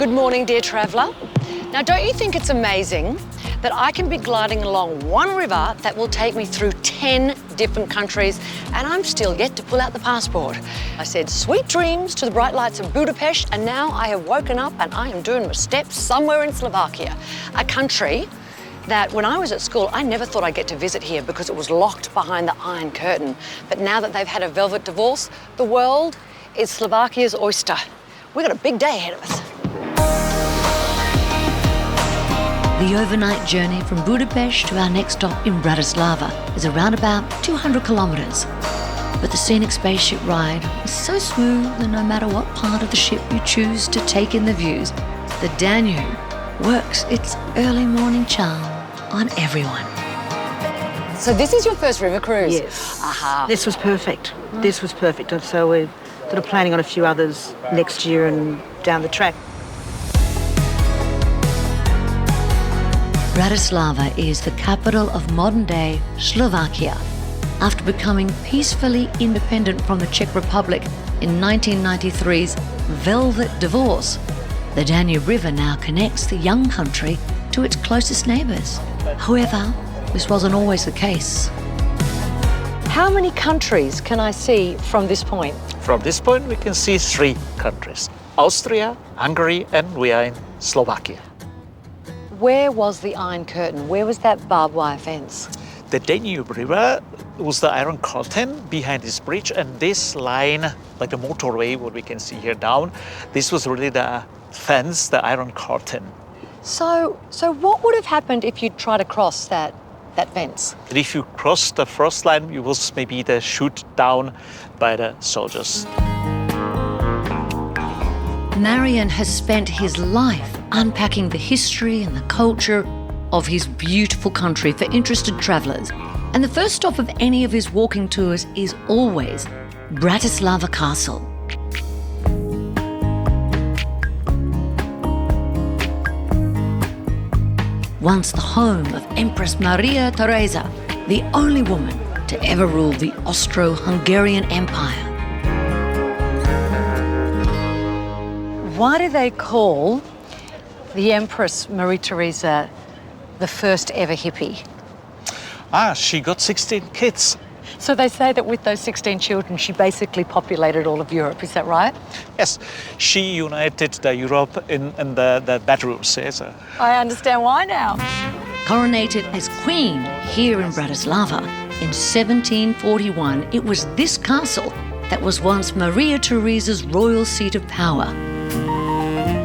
Good morning, dear traveller. Now, don't you think it's amazing that I can be gliding along one river that will take me through 10 different countries and I'm still yet to pull out the passport? I said sweet dreams to the bright lights of Budapest, and now I have woken up and I am doing my steps somewhere in Slovakia, a country that when I was at school, I never thought I'd get to visit here because it was locked behind the Iron Curtain. But now that they've had a velvet divorce, the world is Slovakia's oyster. We've got a big day ahead of us. The overnight journey from Budapest to our next stop in Bratislava is around about 200 kilometres. But the Scenic spaceship ride is so smooth that no matter what part of the ship you choose to take in the views, the Danube works its early morning charm on everyone. So this is your first river cruise? Yes. Aha. This was perfect. This was perfect. And so we're sort of planning on a few others next year and down the track. Bratislava is the capital of modern-day Slovakia. After becoming peacefully independent from the Czech Republic in 1993's Velvet Divorce, the Danube River now connects the young country to its closest neighbours. However, this wasn't always the case. How many countries can I see from this point? From this point, we can see 3 countries: Austria, Hungary, and we are in Slovakia. Where was the Iron Curtain? Where was that barbed wire fence? The Danube River was the Iron Curtain behind this bridge, and this line, like the motorway, what we can see here down, this was really the fence, the Iron Curtain. So what would have happened if you tried to cross that fence? And if you cross the first line, you will maybe shoot down by the soldiers. Marian has spent his life unpacking the history and the culture of his beautiful country for interested travellers. And the first stop of any of his walking tours is always Bratislava Castle. Once the home of Empress Maria Theresa, the only woman to ever rule the Austro-Hungarian Empire. Why do they call the Empress Maria Theresa the first ever hippie? She got 16 kids. So they say that with those 16 children, she basically populated all of Europe. Is that right? Yes, she united the Europe in the bedrooms. Yes. I understand why now. Coronated as queen here in Bratislava in 1741, it was this castle that was once Maria Theresa's royal seat of power.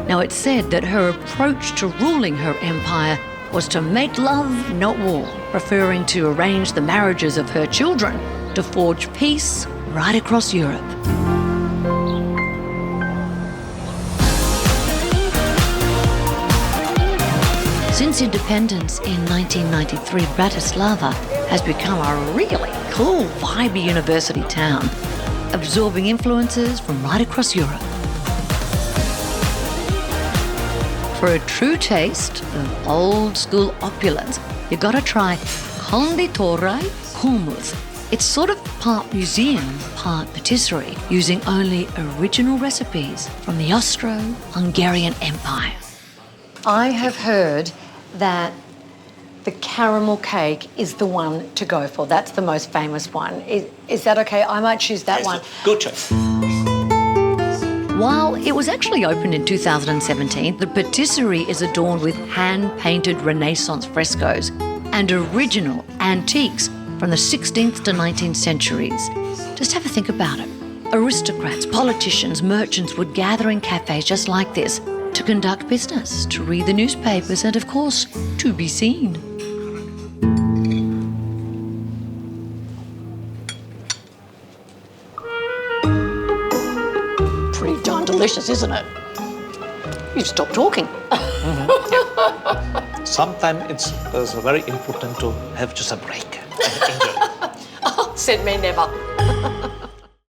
Now, it's said that her approach to ruling her empire was to make love, not war, preferring to arrange the marriages of her children to forge peace right across Europe. Since independence in 1993, Bratislava has become a really cool, vibey university town, absorbing influences from right across Europe. For a true taste of old-school opulence, you gotta try Konditorei Kulmuth. It's sort of part museum, part patisserie, using only original recipes from the Austro-Hungarian Empire. I have heard that the caramel cake is the one to go for. That's the most famous one. Is that okay? I might choose that one. Good choice. While it was actually opened in 2017, the patisserie is adorned with hand-painted Renaissance frescoes and original antiques from the 16th to 19th centuries. Just have a think about it. Aristocrats, politicians, merchants would gather in cafes just like this to conduct business, to read the newspapers, and of course, to be seen. Pretty darn delicious, isn't it? You've stopped talking. Sometimes it's very important to have just a break and enjoy. Said me never.